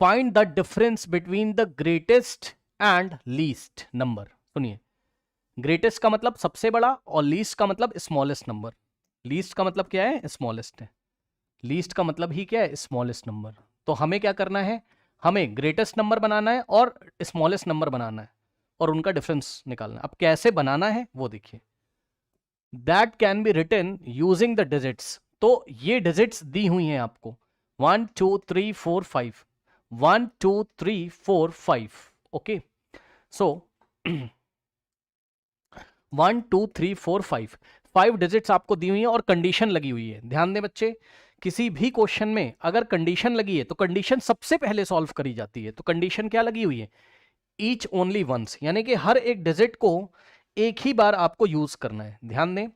Find the difference between the greatest and least number. सुनिए, greatest का मतलब सबसे बड़ा और लीस्ट का मतलब स्मॉलेस्ट नंबर। लीस्ट का मतलब क्या है? स्मॉलेस्ट है। लीस्ट का मतलब ही क्या है? Smallest number. तो हमें क्या करना है? हमें ग्रेटेस्ट नंबर बनाना है और स्मॉलेस्ट नंबर बनाना है और उनका डिफरेंस निकालना है। अब कैसे बनाना है वो देखिए। That can be written using the digits. तो ये डिजिट्स दी हुई हैं आपको 1 2 3 4 5, 1 2 3 4 5। ओके, सो 1 2 3 4 5, 5 डिजिट्स आपको दी हुई है और कंडीशन लगी हुई है। ध्यान दें बच्चे, किसी भी क्वेश्चन में अगर कंडीशन लगी है तो कंडीशन सबसे पहले सॉल्व करी जाती है। तो कंडीशन क्या लगी हुई है? ईच ओनली वंस, यानी कि हर एक डिजिट को एक ही बार आपको यूज करना है। ध्यान दें,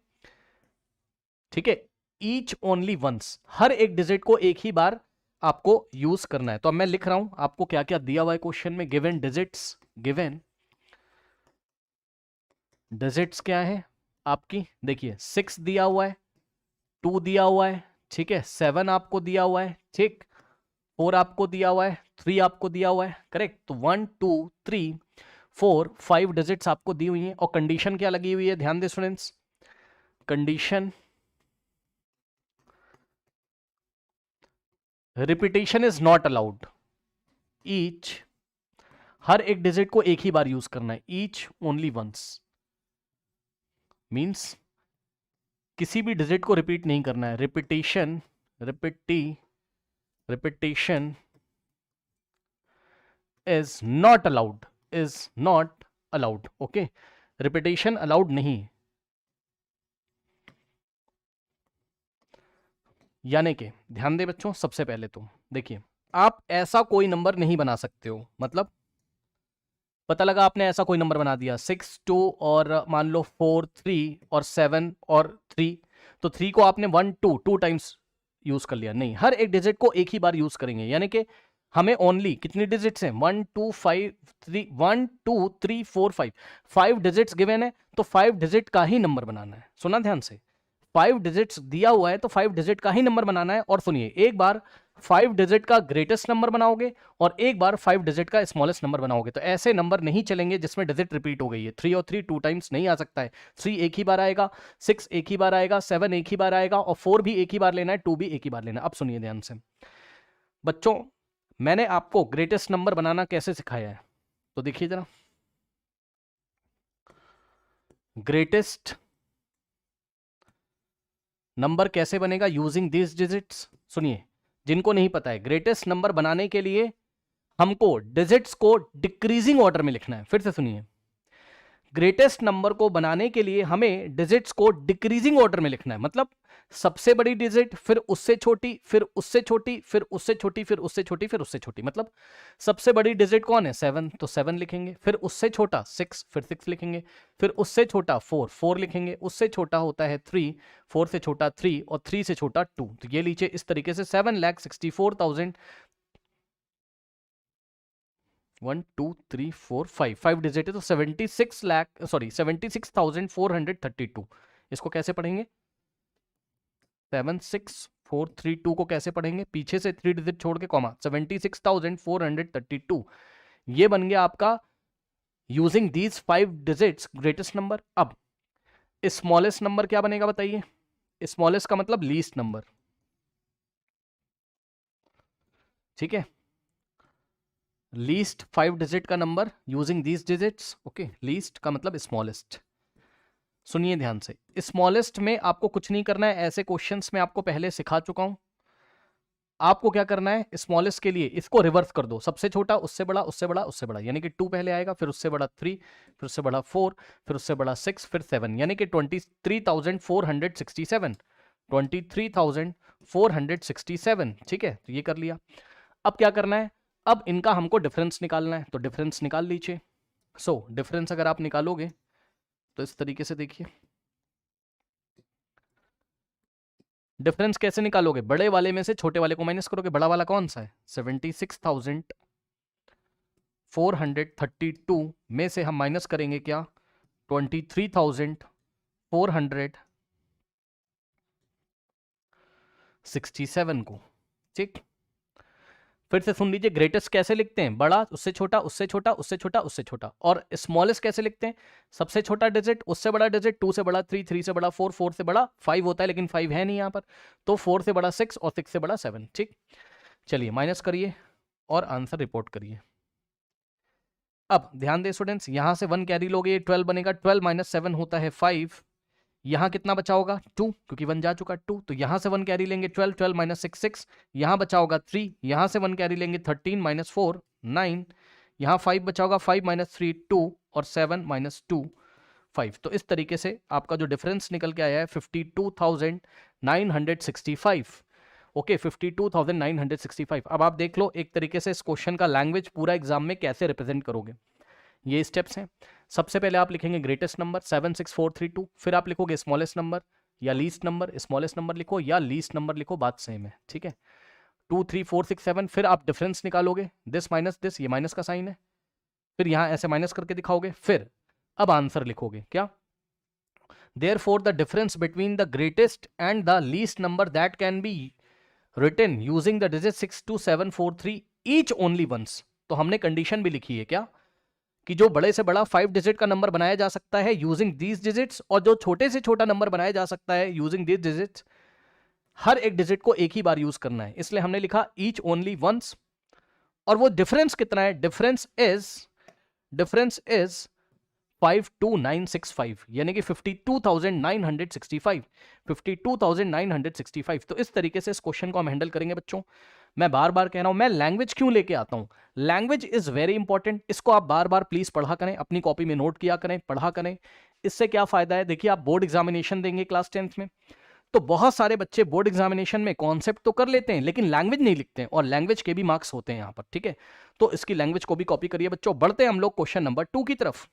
ठीक है, ईच ओनली वंस, हर एक डिजिट को एक ही बार आपको यूज करना है। तो अब मैं लिख रहा हूं आपको क्या क्या दिया हुआ है क्वेश्चन में। गिवन डिजिट्स, गिवन डिजिट्स क्या है आपकी? देखिए 6 दिया हुआ है, 2 दिया हुआ है, ठीक है, 7 आपको दिया हुआ है, ठीक, 4 आपको दिया हुआ है, 3 आपको दिया हुआ है, करेक्ट। तो 1 2 3 4 5 डिजिट्स आपको दी हुई हैं और कंडीशन क्या लगी हुई है? ध्यान दे students, condition repetition is not allowed. Each, हर एक डिजिट को एक ही बार यूज करना है। ईच ओनली वंस मींस किसी भी डिजिट को रिपीट नहीं करना है। Repetition, repetition is not allowed, is not allowed. Okay, repetition allowed नहीं है। यानी कि ध्यान दे बच्चों, सबसे पहले तो देखिए, आप ऐसा कोई नंबर नहीं बना सकते हो। मतलब पता लगा आपने ऐसा कोई नंबर बना दिया 6 2 और मान लो 4 3 और 7 और 3, तो 3 को आपने 1 2 2 टाइम्स यूज कर लिया। नहीं, हर एक डिजिट को एक ही बार यूज करेंगे। यानी कि हमें ओनली कितनी डिजिट्स हैं? 1 2 5 3, 1 2 3 4 5, 5 डिजिट्स गिवन है तो 5 डिजिट का ही नंबर बनाना है। सुना ध्यान से, 5 डिजिट्स दिया हुआ है तो 5 डिजिट का ही नंबर बनाना है। और सुनिए, एक बार 5 डिजिट का ग्रेटेस्ट नंबर बनाओगे और एक बार 5 डिजिट का स्मॉलेस्ट नंबर बनाओगे। तो ऐसे नंबर नहीं चलेंगे जिसमें डिजिट रिपीट हो गई है। 3 और 3 2 टाइम्स नहीं आ सकता है। 3 एक ही बार आएगा, 6 एक ही बार आएगा, 7 एक ही बार आएगा और 4 भी एक ही बार लेना है, 2 भी एक ही बार लेना है। अब सुनिए ध्यान से बच्चों, मैंने आपको ग्रेटेस्ट नंबर बनाना कैसे सिखाया है तो देखिए जरा। ग्रेटेस्ट नंबर कैसे बनेगा? Using this digits. सुनिए, जिनको नहीं पता है, ग्रेटेस्ट नंबर बनाने के लिए हमको डिजिट्स को डिक्रीजिंग ऑर्डर में लिखना है। फिर से सुनिए, ग्रेटेस्ट नंबर को बनाने के लिए हमें डिजिट्स को डिक्रीजिंग ऑर्डर में लिखना है। मतलब सबसे बड़ी डिजिट, फिर उससे छोटी, फिर उससे छोटी, फिर उससे छोटी, फिर उससे छोटी, फिर उससे छोटी। मतलब सबसे बड़ी डिजिट कौन है? 7, तो 7 लिखेंगे। फिर उससे छोटा 6, फिर 6 लिखेंगे। फिर उससे छोटा 4, 4 लिखेंगे। उससे छोटा होता है 3, 4 से छोटा 3 और 3 से छोटा 2। तो ये लीजिए इस तरीके से 7,64,000 1 2 3 4 5, 5 डिजिट है तो 76 लाख, सॉरी 76,432। इसको कैसे पढ़ेंगे? 76432 को कैसे पढ़ेंगे? पीछे से 3 डिजिट छोड़ के कॉमा, 76,432। ये बन गया आपका using these 5 digits greatest number. अब स्मॉलेस्ट नंबर क्या बनेगा बताइए? स्मॉलेस्ट का मतलब लीस्ट नंबर, ठीक है, लीस्ट 5 डिजिट का number using these digits. Okay, least का मतलब स्मॉलेस्ट। सुनिए ध्यान से, स्मॉलेस्ट में आपको कुछ नहीं करना है। ऐसे क्वेश्चंस में आपको पहले सिखा चुका हूं। आपको क्या करना है? स्मॉलेस्ट के लिए इसको रिवर्स कर दो, सबसे छोटा उससे बड़ा, उससे बड़ा, उससे बड़ा। यानी कि 2 पहले आएगा, फिर उससे बड़ा 3, फिर उससे बड़ा 4, फिर उससे बड़ा 6, फिर 7। यानी कि 23,467, 23,467। ठीक है, तो ये कर लिया। अब क्या करना है? अब इनका हमको डिफरेंस निकालना है, तो डिफरेंस निकाल लीजिए। सो डिफरेंस अगर आप निकालोगे तो इस तरीके से देखिए, डिफरेंस कैसे निकालोगे? बड़े वाले में से छोटे वाले को माइनस करोगे। बड़ा वाला कौन सा है? 76,432 में से हम माइनस करेंगे क्या? 23,467 को। ठीक, फिर से सुन लीजिए, ग्रेटेस्ट कैसे लिखते हैं? बड़ा, उससे छोटा, उससे छोटा, उससे छोटा, उससे छोटा। और स्मॉलेस्ट कैसे लिखते हैं? सबसे छोटा डिजिट, उससे बड़ा डिजिट, 2 से बड़ा 3, 3 से बड़ा 4, 4 से बड़ा 5 होता है, लेकिन 5 है नहीं यहाँ पर, तो 4 से बड़ा 6 और 6 से बड़ा 7। ठीक, चलिए माइनस करिए और आंसर रिपोर्ट करिए। अब ध्यान दें स्टूडेंट्स, यहां से 1 कैरी लोगे, ये 12 बनेगा, 12 माइनस 7 होता है 5। यहाँ कितना बचा होगा? 2, क्योंकि 1 जा चुका 2, तो यहां से 1 कैरी लेंगे 12, 12 माइनस 6 6, यहाँ बचा होगा 3, यहां से 1 कैरी लेंगे 13 माइनस 4 9, यहाँ 5 बचा होगा, 5 माइनस 3 2 और 7 माइनस 2 5। तो इस तरीके से आपका जो डिफरेंस निकल के आया है 52,965। ओके, 52,965। अब आप देख लो एक तरीके से इस क्वेश्चन का लैंग्वेज पूरा एग्जाम में कैसे रिप्रेजेंट करोगे। ये स्टेप्स हैं। सबसे पहले आप लिखेंगे ग्रेटेस्ट नंबर 76432, फिर आप लिखोगे स्मॉलेस्ट नंबर या लीस्ट नंबर, स्मॉलेस्ट नंबर लिखो या लीस्ट नंबर लिखो, बात सेम है। ठीक है, 2 3 4 6 7, फिर आप डिफरेंस निकालोगे, दिस माइनस दिस, ये माइनस का साइन है, फिर यहां ऐसे माइनस करके दिखाओगे, फिर अब आंसर लिखोगे क्या? Therefore the difference between the greatest and the least number that can be written using the digit 62743 each only once। तो हमने कंडीशन भी लिखी है क्या, कि जो बड़े से बड़ा 5 डिजिट का नंबर बनाया जा सकता है यूजिंग दीज डिजिट्स, और जो छोटे से छोटा नंबर बनाया जा सकता है यूजिंग दीज डिजिट्स, हर एक डिजिट को एक ही बार यूज करना है, इसलिए हमने लिखा ईच ओनली वंस। और वो डिफरेंस कितना है? डिफरेंस इज 52965, यानी कि 52,965, 52,965। तो इस तरीके से इस क्वेश्चन को हम हैंडल करेंगे बच्चों। मैं बार बार कह रहा हूं, मैं लैंग्वेज क्यों लेके आता हूं? लैंग्वेज इज वेरी इंपॉर्टेंट, इसको आप बार बार प्लीज पढ़ा करें, अपनी कॉपी में नोट किया करें, पढ़ा करें। इससे क्या फायदा है? देखिए, आप बोर्ड एग्जामिनेशन देंगे क्लास 10th में, तो बहुत सारे बच्चे बोर्ड एग्जामिनेशन में कॉन्सेप्ट तो कर लेते हैं लेकिन लैंग्वेज नहीं लिखते हैं, और लैंग्वेज के भी मार्क्स होते हैं यहाँ पर। ठीक है, तो इसकी लैंग्वेज को भी कॉपी करिए बच्चों। बढ़ते हैं हम लोग क्वेश्चन नंबर 2 की तरफ।